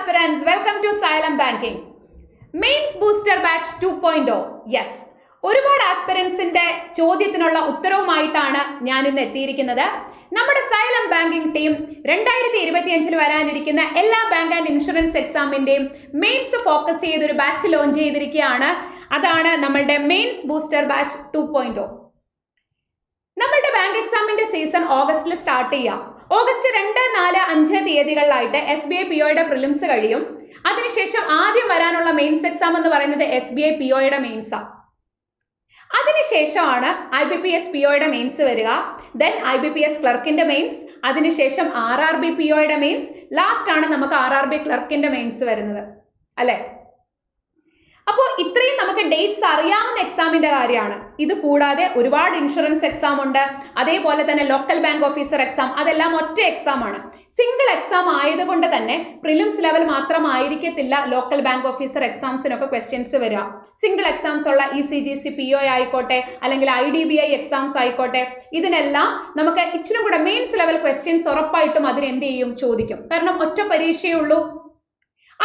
aspirants, welcome to Xylem Banking. Mains Booster Batch 2.0. Yes. ഒരുപാട് ആസ്പിറൻസിന്റെ ചോദ്യത്തിനുള്ള ഉത്തരവുമായിട്ടാണ് ഞാൻ ഇന്ന് എത്തിയിരിക്കുന്നത്. നമ്മുടെ സൈലം ബാങ്കിംഗ് ടീം 2025 വരാനിരിക്കുന്ന എല്ലാ ബാങ്ക് ആൻഡ് ഇൻഷുറൻസ് എക്സാമിന്റെയും മെയിൻസ് ഫോക്കസ് ചെയ്ത് ഒരു ബാച്ച് ലോഞ്ച് ചെയ്തിരിക്കുകയാണ്. അതാണ് നമ്മളുടെ മെയിൻസ് ബൂസ്റ്റർ ബാച്ച് 2.0. നമ്മളുടെ ബാങ്ക് എക്സാമിന്റെ സീസൺ ഓഗസ്റ്റിൽ സ്റ്റാർട്ട് ചെയ്യാം. ഓഗസ്റ്റ് 2, 4, 5 തീയതികളിലായിട്ട് SBI POയുടെ പ്രിലിംസ് കഴിയും. അതിനുശേഷം ആദ്യം വരാനുള്ള മെയിൻസ് എക്സാം എന്ന് പറയുന്നത് SBI POയുടെ മെയിൻസാണ്. അതിനുശേഷമാണ് IBPS POയുടെ മെയിൻസ് വരിക. ദെൻ IBPS ക്ലർക്കിന്റെ മെയിൻസ്, അതിനുശേഷം RRB POയുടെ മെയിൻസ്, ലാസ്റ്റ് ആണ് നമുക്ക് RRB ക്ലർക്കിന്റെ മെയിൻസ് വരുന്നത്, അല്ലെ? അപ്പോൾ ഇത്രയും നമുക്ക് ഡേറ്റ്സ് അറിയാവുന്ന എക്സാമിന്റെ കാര്യമാണ്. ഇത് കൂടാതെ ഒരുപാട് ഇൻഷുറൻസ് എക്സാം ഉണ്ട്, അതേപോലെ തന്നെ ലോക്കൽ ബാങ്ക് ഓഫീസർ എക്സാം, അതെല്ലാം ഒറ്റ എക്സാം ആണ്. സിംഗിൾ എക്സാം ആയതുകൊണ്ട് തന്നെ പ്രിലിംസ് ലെവൽ മാത്രമായിരിക്കത്തില്ല ലോക്കൽ ബാങ്ക് ഓഫീസർ എക്സാംസിനൊക്കെ ക്വസ്റ്റ്യൻസ് വരിക. സിംഗിൾ എക്സാംസ് ഉള്ള ECGC PO ആയിക്കോട്ടെ, അല്ലെങ്കിൽ IDBI എക്സാംസ് ആയിക്കോട്ടെ, ഇതിനെല്ലാം നമുക്ക് ഇച്ചിരി കൂടെ മെയിൻസ് ലെവൽ ക്വസ്റ്റ്യൻസ് ഉറപ്പായിട്ടും അതിന് എന്ത് ചെയ്യും, ചോദിക്കും. കാരണം ഒറ്റ പരീക്ഷയേ ഉള്ളൂ.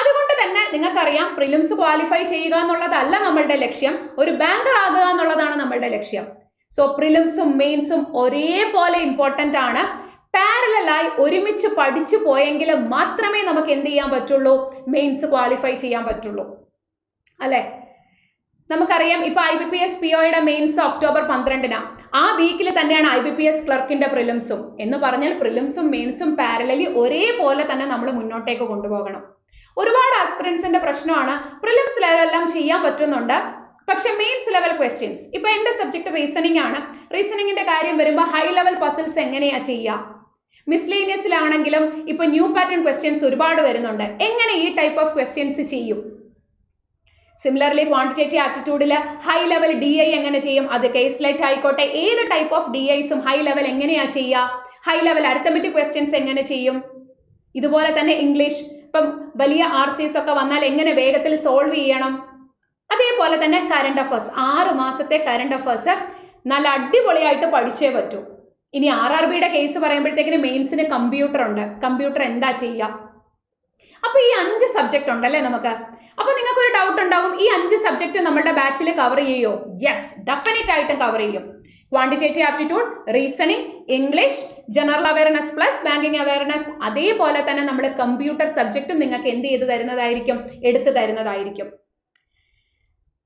അതുകൊണ്ട് തന്നെ നിങ്ങൾക്കറിയാം, പ്രിലിംസ് ക്വാളിഫൈ ചെയ്യുക എന്നുള്ളതല്ല നമ്മളുടെ ലക്ഷ്യം, ഒരു ബാങ്കർ ആകുക എന്നുള്ളതാണ് നമ്മളുടെ ലക്ഷ്യം. സോ പ്രിലിംസും മെയിൻസും ഒരേപോലെ ഇമ്പോർട്ടൻ്റ് ആണ്. പാരലലായി ഒരുമിച്ച് പഠിച്ചു പോയെങ്കിൽ മാത്രമേ നമുക്ക് എന്ത് ചെയ്യാൻ പറ്റുള്ളൂ, മെയിൻസ് ക്വാളിഫൈ ചെയ്യാൻ പറ്റുള്ളൂ, അല്ലെ? നമുക്കറിയാം, ഇപ്പൊ IBPS POയുടെ മെയിൻസ് ഒക്ടോബർ 12-നാണ്. ആ വീക്കിൽ തന്നെയാണ് IBPS ക്ലർക്കിന്റെ പ്രിലിംസും. എന്ന് പറഞ്ഞാൽ പ്രിലിംസും മെയിൻസും പാരലലി ഒരേപോലെ തന്നെ നമ്മൾ മുന്നോട്ടേക്ക് കൊണ്ടുപോകണം. ഒരുപാട് ആസ്പിറൻസിന്റെ പ്രശ്നമാണ്, പ്രിലിംസ് ലെവലെല്ലാം ചെയ്യാൻ പറ്റുന്നുണ്ട്, പക്ഷെ മെയിൻസ് ലെവൽ ക്വസ്റ്റ്യൻസ്, ഇപ്പൊ എന്റെ സബ്ജക്ട് റീസണിംഗ് ആണ്. റീസണിങ്ങിന്റെ കാര്യം വരുമ്പോൾ ഹൈ ലെവൽ പസിൽസ് എങ്ങനെയാ ചെയ്യുക? മിസ്ലേനിയസിലാണെങ്കിലും ഇപ്പൊ ന്യൂ പാറ്റേൺ ക്വസ്റ്റ്യൻസ് ഒരുപാട് വരുന്നുണ്ട്. എങ്ങനെ ഈ ടൈപ്പ് ഓഫ് ക്വസ്റ്റ്യൻസ് ചെയ്യും? സിമിലർലി ക്വാണ്ടിറ്റേറ്റീവ് ആപ്റ്റിറ്റ്യൂഡിൽ ഹൈ ലെവൽ DI എങ്ങനെ ചെയ്യും? അത് കേസ്ലൈറ്റ് ആയിക്കോട്ടെ, ഏത് ടൈപ്പ് ഓഫ് DIസും ഹൈ ലെവൽ എങ്ങനെയാ ചെയ്യുക? ഹൈ ലെവൽ അരിത്തമെറ്റിക് ക്വസ്റ്റ്യൻസ് എങ്ങനെ ചെയ്യും? ഇതുപോലെ തന്നെ ഇംഗ്ലീഷ്, ഇപ്പം വലിയ RCS ഒക്കെ വന്നാൽ എങ്ങനെ വേഗത്തിൽ സോൾവ് ചെയ്യണം? അതേപോലെ തന്നെ കറണ്ട് അഫേഴ്സ്, 6 മാസത്തെ കറണ്ട് അഫേഴ്സ് നല്ല അടിപൊളിയായിട്ട് പഠിച്ചേ പറ്റൂ. ഇനി RRBയുടെ കേസ് പറയുമ്പോഴത്തേക്കിന് മെയിൻസിന് കമ്പ്യൂട്ടർ ഉണ്ട്. കമ്പ്യൂട്ടർ എന്താ ചെയ്യുക? അപ്പൊ ഈ 5 സബ്ജക്റ്റ് ഉണ്ടല്ലേ നമുക്ക്. അപ്പൊ നിങ്ങൾക്ക് ഒരു ഡൗട്ട് ഉണ്ടാവും, ഈ 5 സബ്ജക്റ്റ് നമ്മുടെ ബാച്ചിൽ കവർ ചെയ്യോ? യെസ്, ഡെഫിനറ്റ് ആയിട്ടും കവർ ചെയ്യും. Quantitative aptitude, reasoning, English, general awareness plus banking awareness, അതേപോലെ തന്നെ നമ്മൾ കമ്പ്യൂട്ടർ സബ്ജക്റ്റും നിങ്ങൾക്ക് എന്ത് ചെയ്ത് തരുന്നതായിരിക്കും, എടുത്തു തരുന്നതായിരിക്കും.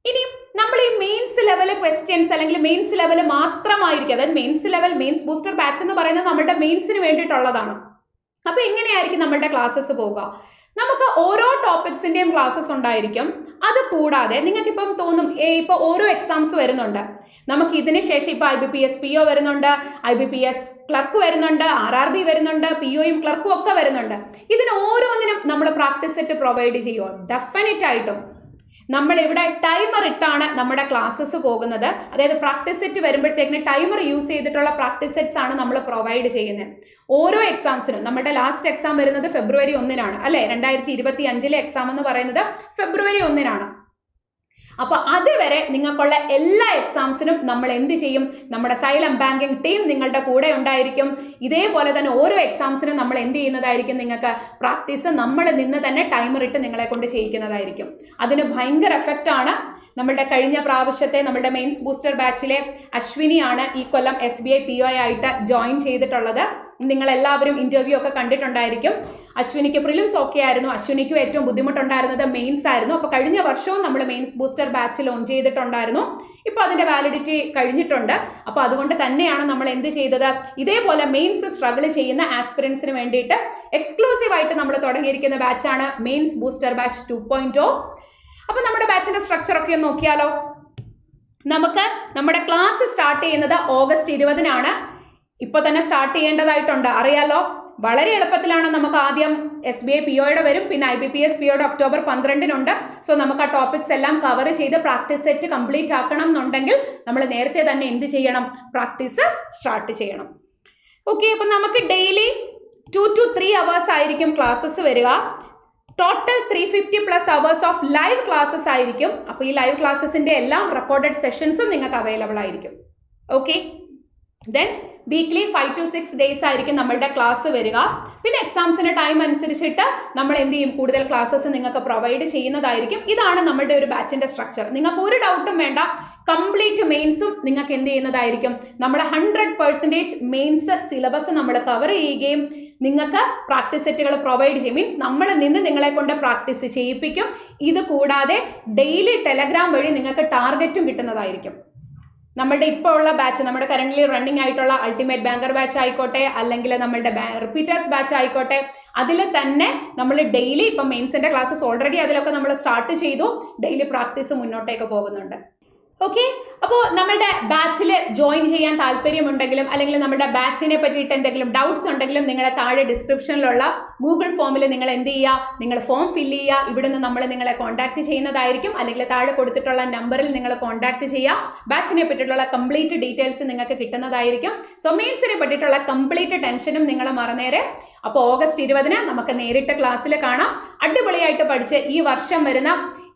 ഇനി നമ്മൾ ഈ മെയിൻസ് ലെവൽ ക്വസ്റ്റ്യൻസ് അല്ലെങ്കിൽ മെയിൻസ് ലെവൽ മാത്രമായിരിക്കും, അതായത് mains level, mains booster batch എന്ന് പറയുന്നത് നമ്മുടെ മെയിൻസിന് വേണ്ടിയിട്ടുള്ളതാണ്. അപ്പൊ എങ്ങനെയായിരിക്കും നമ്മളുടെ ക്ലാസ്സസ് പോവുക? നമുക്ക് ഓരോ ടോപ്പിക്സിന്റെയും ക്ലാസ്സസ് ഉണ്ടായിരിക്കും. അത് കൂടാതെ നിങ്ങൾക്ക് ഇപ്പം തോന്നും, ഇപ്പൊ ഓരോ എക്സാംസ് വരുന്നുണ്ട്, നമുക്ക് ഇതിന് ശേഷം ഇപ്പൊ IBPS PO വരുന്നുണ്ട്, IBPS ക്ലർക്ക് വരുന്നുണ്ട്, RRB വരുന്നുണ്ട്, POയും ക്ലർക്കും ഒക്കെ വരുന്നുണ്ട്. ഇതിന് ഓരോന്നിനും നമ്മൾ പ്രാക്ടീസ് സെറ്റ് പ്രൊവൈഡ് ചെയ്യുമോ? ഡെഫിനറ്റ് ആയിട്ടും. നമ്മൾ ഇവിടെ ടൈമർ ഇട്ടാണ് നമ്മുടെ ക്ലാസ്സസ് പോകുന്നത്. അതായത് പ്രാക്ടീസ് സെറ്റ് വരുമ്പോഴത്തേക്കിന് ടൈമർ യൂസ് ചെയ്തിട്ടുള്ള പ്രാക്ടീസ് സെറ്റ്സ് ആണ് നമ്മൾ പ്രൊവൈഡ് ചെയ്യുന്നത്. ഓരോ എക്സാംസിനും നമ്മുടെ ലാസ്റ്റ് എക്സാം വരുന്നത് ഫെബ്രുവരി 1-നാണ്, അല്ലെ? 2025 എക്സാം എന്ന് പറയുന്നത് ഫെബ്രുവരി 1-നാണ്. അപ്പൊ അതുവരെ നിങ്ങൾക്കുള്ള എല്ലാ എക്സാംസിനും നമ്മൾ എന്ത് ചെയ്യും? നമ്മുടെ സൈലം ബാങ്കിങ് ടീം നിങ്ങളുടെ കൂടെ ഉണ്ടായിരിക്കും. ഇതേപോലെ തന്നെ ഓരോ എക്സാംസിനും നമ്മൾ എന്ത് ചെയ്യുന്നതായിരിക്കും? നിങ്ങൾക്ക് പ്രാക്ടീസ് നമ്മൾ നിന്ന് തന്നെ ടൈമർ ഇട്ട് നിങ്ങളെ കൊണ്ട് ചെയ്യിക്കുന്നതായിരിക്കും. അതിന് ഭയങ്കര എഫക്റ്റ് ആണ്. നമ്മളുടെ കഴിഞ്ഞ പ്രാവശ്യത്തെ നമ്മുടെ മെയിൻസ് ബൂസ്റ്റർ ബാച്ചിലെ അശ്വിനിയാണ് ഈ കൊല്ലം SBI PO ആയിട്ട് ജോയിൻ ചെയ്തിട്ടുള്ളത്. നിങ്ങൾ എല്ലാവരും ഇന്റർവ്യൂ ഒക്കെ കണ്ടിട്ടുണ്ടായിരിക്കും. അശ്വിനിക്ക് പ്രിലിംസ് ഓക്കെ ആയിരുന്നു. അശ്വിനിക്കും ഏറ്റവും ബുദ്ധിമുട്ടുണ്ടായിരുന്നത് മെയിൻസ് ആയിരുന്നു. അപ്പോൾ കഴിഞ്ഞ വർഷവും നമ്മൾ മെയിൻസ് ബൂസ്റ്റർ ബാച്ച് ലോഞ്ച് ചെയ്തിട്ടുണ്ടായിരുന്നു. ഇപ്പോൾ അതിന്റെ വാലിഡിറ്റി കഴിഞ്ഞിട്ടുണ്ട്. അപ്പോൾ അതുകൊണ്ട് തന്നെയാണ് നമ്മൾ എന്ത് ചെയ്തത്, ഇതേപോലെ മെയിൻസ് സ്ട്രഗിൾ ചെയ്യുന്ന ആസ്പിറൻസിന് വേണ്ടിയിട്ട് എക്സ്ക്ലൂസീവ് ആയിട്ട് നമ്മൾ തുടങ്ങിയിരിക്കുന്ന ബാച്ചാണ് മെയിൻസ് ബൂസ്റ്റർ ബാച്ച് 2.0. അപ്പൊ നമ്മുടെ ബാച്ചിന്റെ സ്ട്രക്ചർ ഒക്കെ ഒന്ന് നോക്കിയാലോ. നമുക്ക് നമ്മുടെ ക്ലാസ് സ്റ്റാർട്ട് ചെയ്യുന്നത് ഓഗസ്റ്റ് 20-നാണ്. ഇപ്പൊ തന്നെ സ്റ്റാർട്ട് ചെയ്യേണ്ടതായിട്ടുണ്ട്, അറിയാലോ. വളരെ എളുപ്പത്തിലാണ്. നമുക്ക് ആദ്യം SBI POയുടെ വരും, പിന്നെ IBPS POയുടെ ഒക്ടോബർ 12-നുണ്ട്. സോ നമുക്ക് ആ ടോപ്പിക്സ് എല്ലാം കവർ ചെയ്ത് പ്രാക്ടീസ് സെറ്റ് കംപ്ലീറ്റ് ആക്കണം എന്നുണ്ടെങ്കിൽ നമ്മൾ നേരത്തെ തന്നെ എന്ത് ചെയ്യണം? പ്രാക്ടീസ് സ്റ്റാർട്ട് ചെയ്യണം. ഓക്കെ, അപ്പൊ നമുക്ക് ഡെയിലി 2 to 3 hours ആയിരിക്കും ക്ലാസ്സസ് വരിക. Total 350+ hours of live classes ആയിരിക്കും. അപ്പോൾ ഈ ലൈവ് ക്ലാസ്സസിന്റെ എല്ലാം റെക്കോർഡഡ് സെഷൻസും നിങ്ങൾക്ക് അവൈലബിൾ ആയിരിക്കും. Okay, then weekly 5 to 6 days ആയിരിക്കും നമ്മളുടെ ക്ലാസ് വരിക. പിന്നെ എക്സാംസിന്റെ ടൈം അനുസരിച്ചിട്ട് നമ്മൾ എന്ത് ചെയ്യും, കൂടുതൽ ക്ലാസ്സസ് നിങ്ങൾക്ക് പ്രൊവൈഡ് ചെയ്യുന്നതായിരിക്കും. ഇതാണ് നമ്മളുടെ ഒരു ബാച്ചിന്റെ സ്ട്രക്ചർ. നിങ്ങൾക്ക് ഒരു ഡൗട്ടും വേണ്ട, കംപ്ലീറ്റ് മെയിൻസും നിങ്ങൾക്ക് എന്ത് ചെയ്യുന്നതായിരിക്കും, നമ്മുടെ 100% മെയിൻസ് സിലബസ് നമ്മൾ കവർ ചെയ്യുകയും നിങ്ങൾക്ക് പ്രാക്ടീസ് സെറ്റുകൾ പ്രൊവൈഡ് ചെയ്യും. മീൻസ് നമ്മൾ നിന്ന് നിങ്ങളെ കൊണ്ട് പ്രാക്ടീസ് ചെയ്യിപ്പിക്കും. ഇത് കൂടാതെ ഡെയിലി ടെലഗ്രാം വഴി നിങ്ങൾക്ക് ടാർഗറ്റും കിട്ടുന്നതായിരിക്കും. നമ്മളുടെ ഇപ്പോൾ ഉള്ള ബാച്ച്, നമ്മുടെ കറന്റ്ലി റണ്ണിങ് ആയിട്ടുള്ള അൾട്ടിമേറ്റ് ബാങ്കർ ബാച്ച് ആയിക്കോട്ടെ, അല്ലെങ്കിൽ നമ്മളുടെ റിപ്പീറ്റേഴ്സ് ബാച്ച് ആയിക്കോട്ടെ, അതിൽ തന്നെ നമ്മൾ ഡെയിലി ഇപ്പം മെയിൻസിന്റെ ക്ലാസ്സസ് ഓൾറെഡി അതിലൊക്കെ നമ്മൾ സ്റ്റാർട്ട് ചെയ്തു, ഡെയിലി പ്രാക്ടീസ് മുന്നോട്ടേക്ക് പോകുന്നുണ്ട്. ഓക്കെ, അപ്പോൾ നമ്മളുടെ ബാച്ചിൽ ജോയിൻ ചെയ്യാൻ താല്പര്യമുണ്ടെങ്കിലും അല്ലെങ്കിൽ നമ്മുടെ ബാച്ചിനെ പറ്റിയിട്ട് എന്തെങ്കിലും ഡൗട്ട്സ് ഉണ്ടെങ്കിലും നിങ്ങളെ താഴെ ഡിസ്ക്രിപ്ഷനിലുള്ള ഗൂഗിൾ ഫോമിൽ നിങ്ങൾ എന്ത് ചെയ്യുക, നിങ്ങൾ ഫോം ഫില്ല് ചെയ്യുക. ഇവിടുന്ന് നമ്മൾ നിങ്ങളെ കോൺടാക്ട് ചെയ്യുന്നതായിരിക്കും. അല്ലെങ്കിൽ താഴെ കൊടുത്തിട്ടുള്ള നമ്പറിൽ നിങ്ങൾ കോൺടാക്ട് ചെയ്യുക. ബാച്ചിനെ പറ്റിയിട്ടുള്ള കംപ്ലീറ്റ് ഡീറ്റെയിൽസ് നിങ്ങൾക്ക് കിട്ടുന്നതായിരിക്കും. സോ മെയിൻസിനെ പറ്റിയിട്ടുള്ള കംപ്ലീറ്റ് ടെൻഷനും നിങ്ങൾ മറന്നേരെ. അപ്പോൾ ഓഗസ്റ്റ് 20 നമുക്ക് നേരിട്ട് ക്ലാസ്സിൽ കാണാം. അടിപൊളിയായിട്ട് പഠിച്ച് ഈ വർഷം വരുന്ന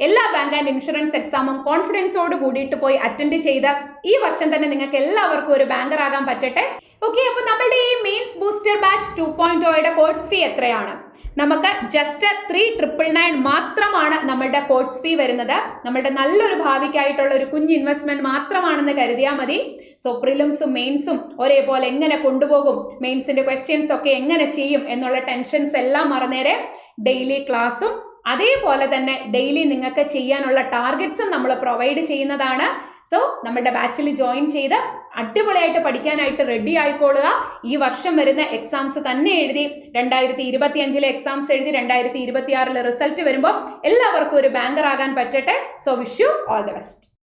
എല്ലാ ബാങ്ക് ആൻഡ് ഇൻഷുറൻസ് എക്സാമും കോൺഫിഡൻസോട് കൂടിയിട്ട് പോയി അറ്റൻഡ് ചെയ്ത് ഈ വർഷം തന്നെ നിങ്ങൾക്ക് എല്ലാവർക്കും ഒരു ബാങ്കർ ആകാൻ പറ്റട്ടെ. ഓക്കെ, അപ്പോൾ നമ്മളുടെ ഈ മെയിൻസ് ബൂസ്റ്റർ ബാച്ച് 2.0യുടെ കോഴ്സ് ഫീ എത്രയാണ്? നമുക്ക് ജസ്റ്റ് 3,999 മാത്രമാണ് നമ്മളുടെ കോഴ്സ് ഫീ വരുന്നത്. നമ്മളുടെ നല്ലൊരു ഭാവിക്കായിട്ടുള്ള ഒരു കുഞ്ഞ് ഇൻവെസ്റ്റ്മെന്റ് മാത്രമാണെന്ന് കരുതിയാൽ മതി. സോ പ്രിലിംസും മെയിൻസും ഒരേപോലെ എങ്ങനെ കൊണ്ടുപോകും, മെയിൻസിന്റെ ക്വസ്റ്റ്യൻസ് ഒക്കെ എങ്ങനെ ചെയ്യും എന്നുള്ള ടെൻഷൻസ് എല്ലാം മറന്നേരെ ഡെയിലി ക്ലാസ്സും അതേപോലെ തന്നെ ഡെയിലി നിങ്ങൾക്ക് ചെയ്യാനുള്ള ടാർഗറ്റ്സും നമ്മൾ പ്രൊവൈഡ് ചെയ്യുന്നതാണ്. സോ നമ്മുടെ ബാച്ചിൽ ജോയിൻ ചെയ്ത് അടിപൊളിയായിട്ട് പഠിക്കാനായിട്ട് റെഡി ആയിക്കോളുക. ഈ വർഷം വരുന്ന എക്സാംസ് തന്നെ എഴുതി 2025 എക്സാംസ് എഴുതി 2026 റിസൾട്ട് വരുമ്പോൾ എല്ലാവർക്കും ഒരു ബാങ്കർ ആകാൻ പറ്റട്ടെ. So wish you all the best.